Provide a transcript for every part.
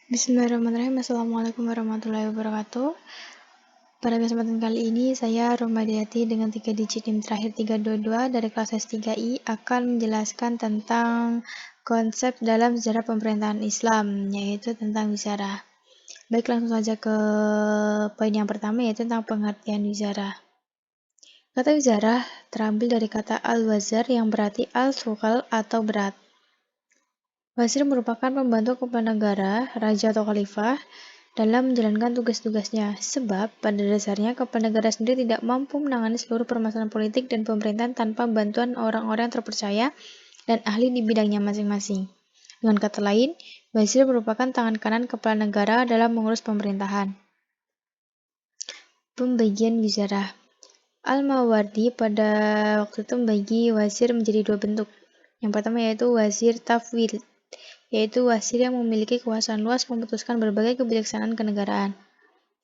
Bismillahirrahmanirrahim. Assalamualaikum warahmatullahi wabarakatuh. Pada kesempatan kali ini, saya Romadiyati dengan 3 digit NIM terakhir 322 dari kelas S3I akan menjelaskan tentang konsep dalam sejarah pemerintahan Islam, yaitu tentang wizarah. Baik, langsung saja ke poin yang pertama, yaitu tentang pengertian wizarah. Kata wizarah terambil dari kata al-wazar yang berarti al-thukal atau berat. Wazir merupakan pembantu kepala negara, raja atau khalifah, dalam menjalankan tugas-tugasnya, sebab pada dasarnya kepala negara sendiri tidak mampu menangani seluruh permasalahan politik dan pemerintahan tanpa bantuan orang-orang yang terpercaya dan ahli di bidangnya masing-masing. Dengan kata lain, wazir merupakan tangan kanan kepala negara dalam mengurus pemerintahan. Pembagian wizarah. Al-Mawardi pada waktu itu membagi wazir menjadi dua bentuk. Yang pertama yaitu wazir tafwid, yaitu wazir yang memiliki kekuasaan luas memutuskan berbagai kebijaksanaan kenegaraan.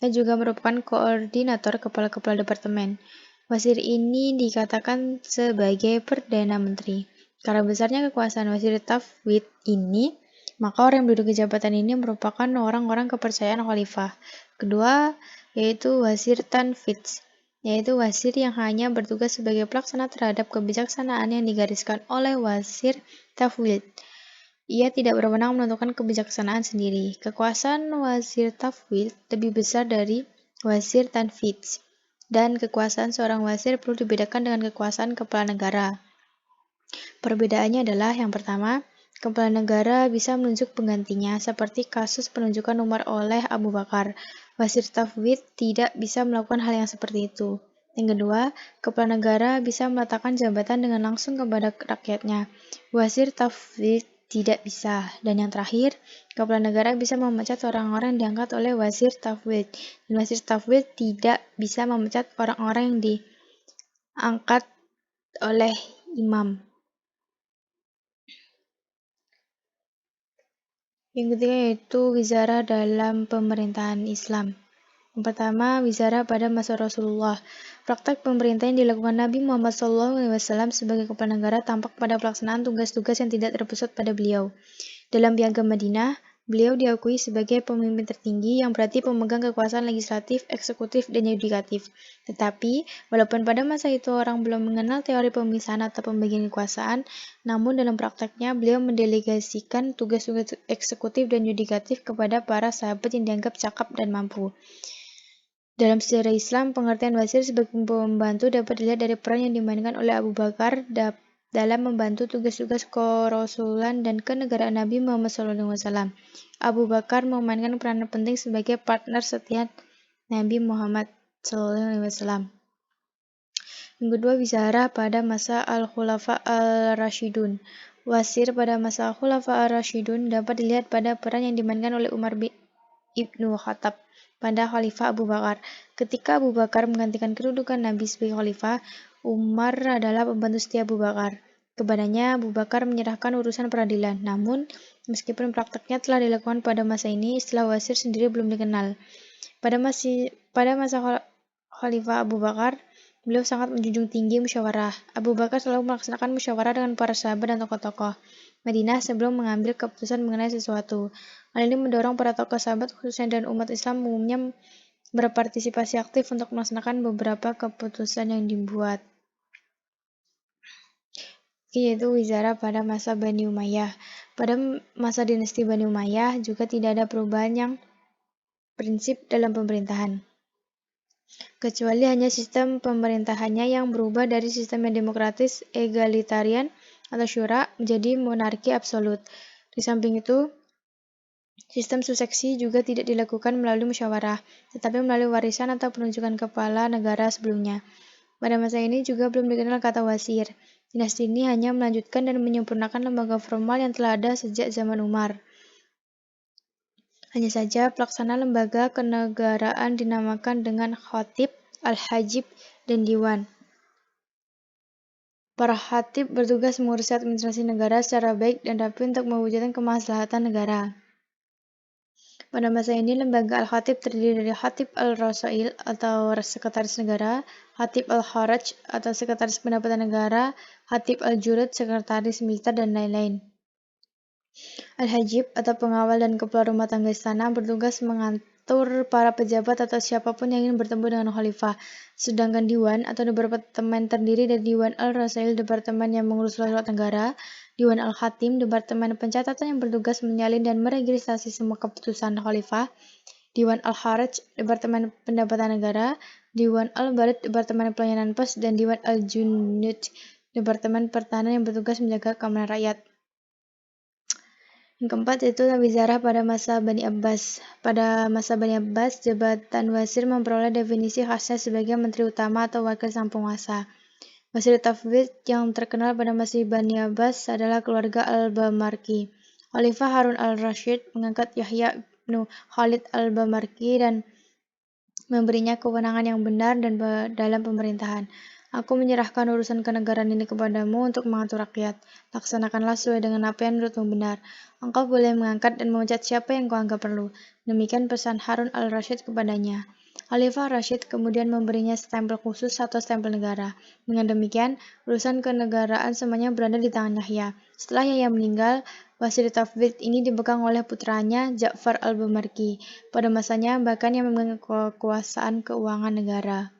Ia juga merupakan koordinator kepala-kepala departemen. Wazir ini dikatakan sebagai Perdana Menteri. Karena besarnya kekuasaan wazir tafwid ini, maka orang yang menduduki jabatan ini merupakan orang-orang kepercayaan khalifah. Kedua, yaitu wazir tanfidz, yaitu wazir yang hanya bertugas sebagai pelaksana terhadap kebijaksanaan yang digariskan oleh wazir tafwid. Ia tidak berwenang menentukan kebijaksanaan sendiri. Kekuasaan wazir tafwid lebih besar dari wazir tanfidz, dan kekuasaan seorang wazir perlu dibedakan dengan kekuasaan kepala negara. Perbedaannya adalah yang pertama, kepala negara bisa menunjuk penggantinya, seperti kasus penunjukan Umar oleh Abu Bakar. Wazir tafwid tidak bisa melakukan hal yang seperti itu. Yang kedua, kepala negara bisa meletakkan jabatan dengan langsung kepada rakyatnya. Wazir tafwid tidak bisa. Dan yang terakhir, kepala negara bisa memecat orang-orang yang diangkat oleh wazir tafwid. Dan wazir tafwid tidak bisa memecat orang-orang yang diangkat oleh imam. Yang ketiga yaitu wizarah dalam pemerintahan Islam. Yang pertama, wizarah pada masa Rasulullah. Praktek pemerintahan yang dilakukan Nabi Muhammad SAW sebagai kepala negara tampak pada pelaksanaan tugas-tugas yang tidak terpusat pada beliau. Dalam Piagam Madinah, beliau diakui sebagai pemimpin tertinggi yang berarti pemegang kekuasaan legislatif, eksekutif, dan yudikatif. Tetapi, walaupun pada masa itu orang belum mengenal teori pemisahan atau pembagian kekuasaan, namun dalam prakteknya beliau mendelegasikan tugas-tugas eksekutif dan yudikatif kepada para sahabat yang dianggap cakap dan mampu. Dalam sejarah Islam, pengertian wazir sebagai pembantu dapat dilihat dari peran yang dimainkan oleh Abu Bakar dalam membantu tugas-tugas kerasulan dan kenegaraan Nabi Muhammad SAW. Abu Bakar memainkan peran penting sebagai partner setia Nabi Muhammad SAW. Yang kedua, wizarah pada masa Al-Khulafa Al-Rashidun. Wazir pada masa Khulafa Ar-Rasyidun dapat dilihat pada peran yang dimainkan oleh Umar ibnu Khattab pada Khalifah Abu Bakar. Ketika Abu Bakar menggantikan kedudukan Nabi sebagai Khalifah, Umar adalah pembantu setia Abu Bakar. Kepadanya Abu Bakar menyerahkan urusan peradilan. Namun, meskipun prakteknya telah dilakukan pada masa ini, istilah wazir sendiri belum dikenal. Pada masa Khalifah Abu Bakar, beliau sangat menjunjung tinggi musyawarah. Abu Bakar selalu melaksanakan musyawarah dengan para sahabat dan tokoh-tokoh Madinah sebelum mengambil keputusan mengenai sesuatu. Hal ini mendorong para tokoh sahabat khususnya dan umat Islam umumnya berpartisipasi aktif untuk melaksanakan beberapa keputusan yang dibuat. Yaitu wizarah pada masa Bani Umayyah. Pada masa dinasti Bani Umayyah juga tidak ada perubahan yang prinsip dalam pemerintahan, kecuali hanya sistem pemerintahannya yang berubah dari sistem yang demokratis, egalitarian, atau syura menjadi monarki absolut. Di samping itu, sistem suksesi juga tidak dilakukan melalui musyawarah, tetapi melalui warisan atau penunjukan kepala negara sebelumnya. Pada masa ini juga belum dikenal kata wazir. Dinasti ini hanya melanjutkan dan menyempurnakan lembaga formal yang telah ada sejak zaman Umar. Hanya saja pelaksana lembaga kenegaraan dinamakan dengan khatib, al-hajib, dan diwan. Para khatib bertugas mengurusi administrasi negara secara baik dan rapi untuk mewujudkan kemaslahatan negara. Pada masa ini, lembaga al-khatib terdiri dari khatib al-rasail atau sekretaris negara, khatib al-kharaj atau sekretaris pendapatan negara, khatib al-jurud, sekretaris militer, dan lain-lain. Al-Hajib atau pengawal dan kepala rumah tangga istana bertugas mengatur para pejabat atau siapapun yang ingin bertemu dengan khalifah. Sedangkan Diwan atau departemen terdiri dari Diwan Al-Rasail, departemen yang mengurus surat negara, Diwan Al-Khatim, departemen pencatatan yang bertugas menyalin dan meregistrasi semua keputusan khalifah, Diwan Al-Haraj, departemen pendapatan negara, Diwan Al-Barid, departemen pelayanan pos, dan Diwan Al-Junud, departemen pertahanan yang bertugas menjaga keamanan rakyat. Yang keempat yaitu wizarah pada masa Bani Abbas. Pada masa Bani Abbas, jabatan wazir memperoleh definisi khasnya sebagai menteri utama atau wakil sang penguasa. Wazir Tafwid yang terkenal pada masa Bani Abbas adalah keluarga Al-Bamarki. Khalifah Harun al-Rashid mengangkat Yahya bin Khalid al-Bamarki dan memberinya kewenangan yang benar dan dalam pemerintahan. Aku menyerahkan urusan kenegaraan ini kepadamu untuk mengatur rakyat. Laksanakanlah sesuai dengan apa yang menurutmu benar. Engkau boleh mengangkat dan memecat siapa yang kau anggap perlu. Demikian pesan Harun al-Rashid kepadanya. Khalifah Rashid kemudian memberinya stempel khusus atau stempel negara. Dengan demikian, urusan kenegaraan semuanya berada di tangan Yahya. Setelah Yahya meninggal, Wazir Tafwid ini dipegang oleh putranya Ja'far al-Bamarki. Pada masanya, bahkan yang memegang kekuasaan keuangan negara.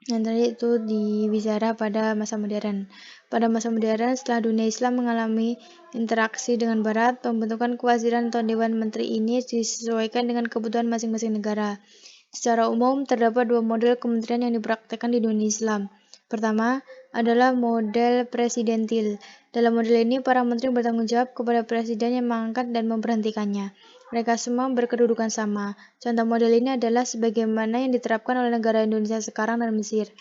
Yang tadi itu di wizara pada masa modern. Pada masa modern, setelah dunia Islam mengalami interaksi dengan Barat, pembentukan kewaziran atau Dewan Menteri ini disesuaikan dengan kebutuhan masing-masing negara. Secara umum, terdapat dua model kementerian yang dipraktekkan di dunia Islam. Pertama adalah model presidentil. Dalam model ini, para menteri bertanggung jawab kepada presiden yang mengangkat dan memberhentikannya. Mereka semua berkedudukan sama. Contoh model ini adalah sebagaimana yang diterapkan oleh negara Indonesia sekarang dan Mesir.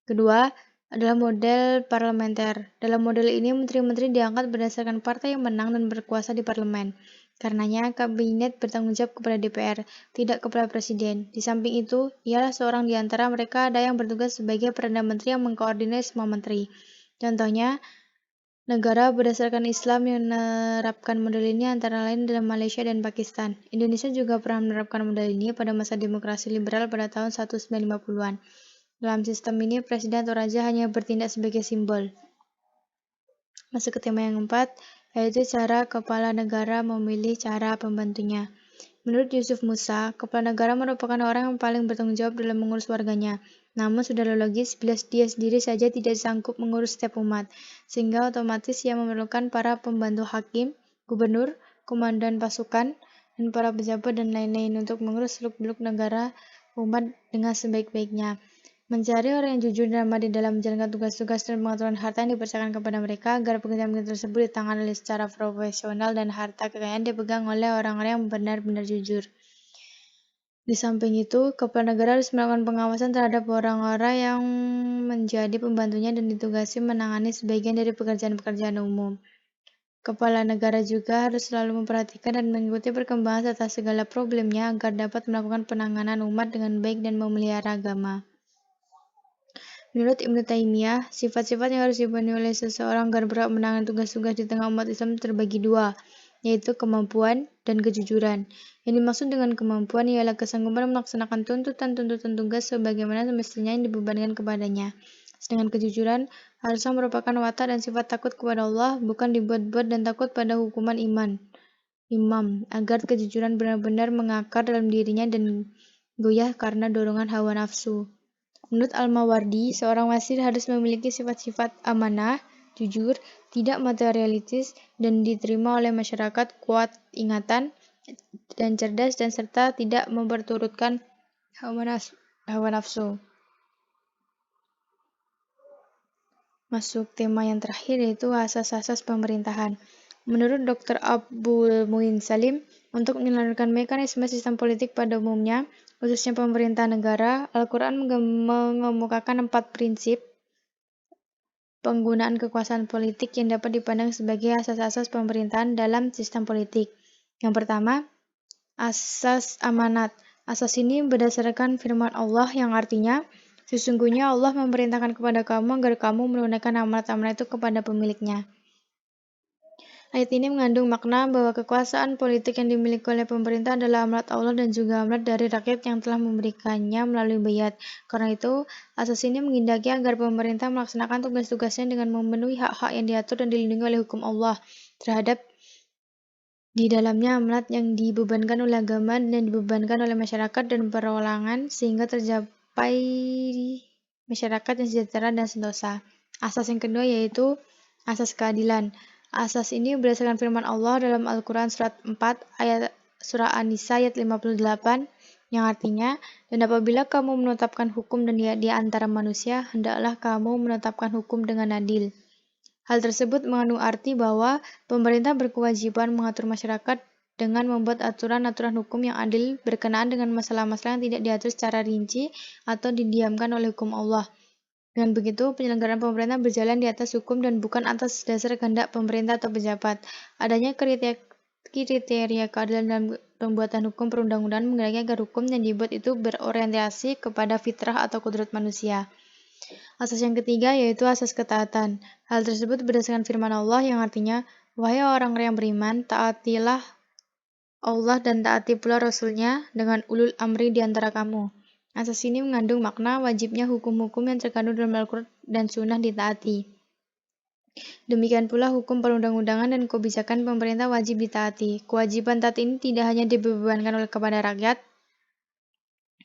Kedua adalah model parlementer. Dalam model ini, menteri-menteri diangkat berdasarkan partai yang menang dan berkuasa di parlemen. Karenanya, kabinet bertanggung jawab kepada DPR, tidak kepada presiden. Di samping itu, ialah seorang di antara mereka ada yang bertugas sebagai Perdana Menteri yang mengkoordinir semua menteri. Contohnya, negara berdasarkan Islam yang menerapkan model ini antara lain dalam Malaysia dan Pakistan. Indonesia juga pernah menerapkan model ini pada masa demokrasi liberal pada tahun 1950-an. Dalam sistem ini, presiden atau raja hanya bertindak sebagai simbol. Masuk ke tema yang keempat, yaitu cara kepala negara memilih cara pembantunya. Menurut Yusuf Musa, kepala negara merupakan orang yang paling bertanggung jawab dalam mengurus warganya. Namun sudah logis bila dia sendiri saja tidak sanggup mengurus setiap umat, sehingga otomatis ia memerlukan para pembantu hakim, gubernur, komandan pasukan, dan para pejabat dan lain-lain untuk mengurus seluk-beluk negara umat dengan sebaik-baiknya. Mencari orang yang jujur dan adil dalam menjalankan tugas-tugas dan pengaturan harta yang dipercayakan kepada mereka agar pekerjaan-pekerjaan tersebut ditangani secara profesional dan harta kekayaan dipegang oleh orang-orang yang benar-benar jujur. Di samping itu, kepala negara harus melakukan pengawasan terhadap orang-orang yang menjadi pembantunya dan ditugasi menangani sebagian dari pekerjaan-pekerjaan umum. Kepala negara juga harus selalu memperhatikan dan mengikuti perkembangan serta segala problemnya agar dapat melakukan penanganan umat dengan baik dan memelihara agama. Menurut Ibnu Taimiyah, sifat-sifat yang harus dipenuhi oleh seseorang agar berhak menangani tugas-tugas di tengah umat Islam terbagi dua, yaitu kemampuan dan kejujuran. Yang dimaksud dengan kemampuan ialah kesanggupan melaksanakan tuntutan-tuntutan tugas sebagaimana semestinya yang dibebankan kepadanya. Sedangkan kejujuran harusnya merupakan watak dan sifat takut kepada Allah, bukan dibuat-buat dan takut pada hukuman imam, agar kejujuran benar-benar mengakar dalam dirinya dan goyah karena dorongan hawa nafsu. Menurut Al-Mawardi, seorang wazir harus memiliki sifat-sifat amanah, jujur, tidak materialistis, dan diterima oleh masyarakat, kuat ingatan, dan cerdas, dan serta tidak memperturutkan hawa nafsu. Masuk tema yang terakhir yaitu asas-asas pemerintahan. Menurut Dr. Abdul Muin Salim, untuk menyalurkan mekanisme sistem politik pada umumnya, khususnya pemerintah negara, Al-Quran mengemukakan 4 prinsip penggunaan kekuasaan politik yang dapat dipandang sebagai asas-asas pemerintahan dalam sistem politik. Yang pertama, asas amanat. Asas ini berdasarkan firman Allah yang artinya, sesungguhnya Allah memerintahkan kepada kamu agar kamu menunaikan amanat-amanat itu kepada pemiliknya. Ayat ini mengandung makna bahwa kekuasaan politik yang dimiliki oleh pemerintah adalah amanat Allah dan juga amanat dari rakyat yang telah memberikannya melalui bayat. Karena itu, asas ini menghendaki agar pemerintah melaksanakan tugas-tugasnya dengan memenuhi hak-hak yang diatur dan dilindungi oleh hukum Allah terhadap Di dalamnya amanat yang dibebankan oleh agama dan dibebankan oleh masyarakat dan perorangan sehingga tercapai masyarakat yang sejahtera dan sentosa. Asas yang kedua yaitu asas keadilan. Asas ini berdasarkan firman Allah dalam Al-Quran surat 4 ayat surah An-Nisa ayat 58 yang artinya, dan apabila kamu menetapkan hukum dan di antara manusia, hendaklah kamu menetapkan hukum dengan adil. Hal tersebut mengandung arti bahwa pemerintah berkewajiban mengatur masyarakat dengan membuat aturan-aturan hukum yang adil berkenaan dengan masalah-masalah yang tidak diatur secara rinci atau didiamkan oleh hukum Allah. Dengan begitu, penyelenggaraan pemerintah berjalan di atas hukum dan bukan atas dasar kehendak pemerintah atau pejabat. Adanya kriteria keadilan dalam pembuatan hukum perundang-undangan menghendaki agar hukum yang dibuat itu berorientasi kepada fitrah atau kodrat manusia. Asas yang ketiga yaitu asas ketaatan. Hal tersebut berdasarkan firman Allah yang artinya, wahai orang-orang yang beriman, taatilah Allah dan taati pula Rasul-Nya dengan ulul amri di antara kamu. Asas ini mengandung makna wajibnya hukum-hukum yang terkandung dalam Al-Quran dan Sunnah ditaati. Demikian pula hukum perundang-undangan dan kebijakan pemerintah wajib ditaati. Kewajiban taat ini tidak hanya dibebankan oleh kepada rakyat,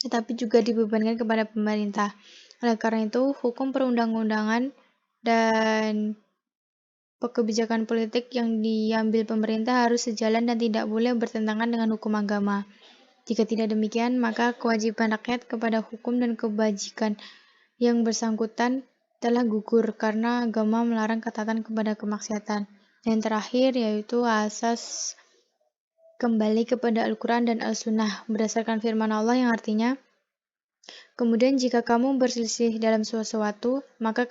tetapi juga dibebankan kepada pemerintah. Oleh karena itu, hukum perundang-undangan dan kebijakan politik yang diambil pemerintah harus sejalan dan tidak boleh bertentangan dengan hukum agama. Jika tidak demikian, maka kewajiban rakyat kepada hukum dan kebajikan yang bersangkutan telah gugur karena agama melarang ketaatan kepada kemaksiatan. Dan terakhir yaitu asas kembali kepada Al-Quran dan Al-Sunnah berdasarkan firman Allah yang artinya, kemudian jika kamu berselisih dalam sesuatu, maka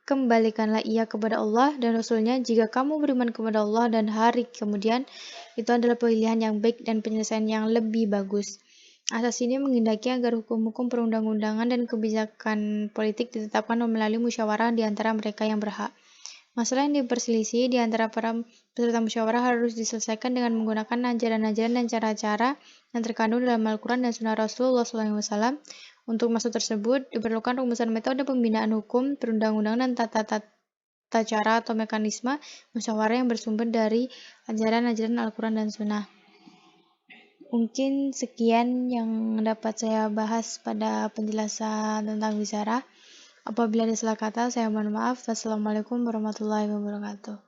kembalikanlah ia kepada Allah dan Rasul-Nya. Jika kamu beriman kepada Allah dan hari kemudian, itu adalah pilihan yang baik dan penyelesaian yang lebih bagus. Asas ini menghendaki agar hukum-hukum perundang-undangan dan kebijakan politik ditetapkan melalui musyawarah di antara mereka yang berhak. Masalah yang diperselisih di antara para peserta musyawarah harus diselesaikan dengan menggunakan ajaran-ajaran dan cara-cara yang terkandung dalam Al-Quran dan Sunnah Rasulullah SAW. Untuk maksud tersebut, diperlukan rumusan metode pembinaan hukum, perundang-undangan, dan tata cara atau mekanisme musyawarah yang bersumber dari ajaran-ajaran Al-Quran dan Sunnah. Mungkin sekian yang dapat saya bahas pada penjelasan tentang wizarah. Apabila ada salah kata, saya mohon maaf. Wassalamualaikum warahmatullahi wabarakatuh.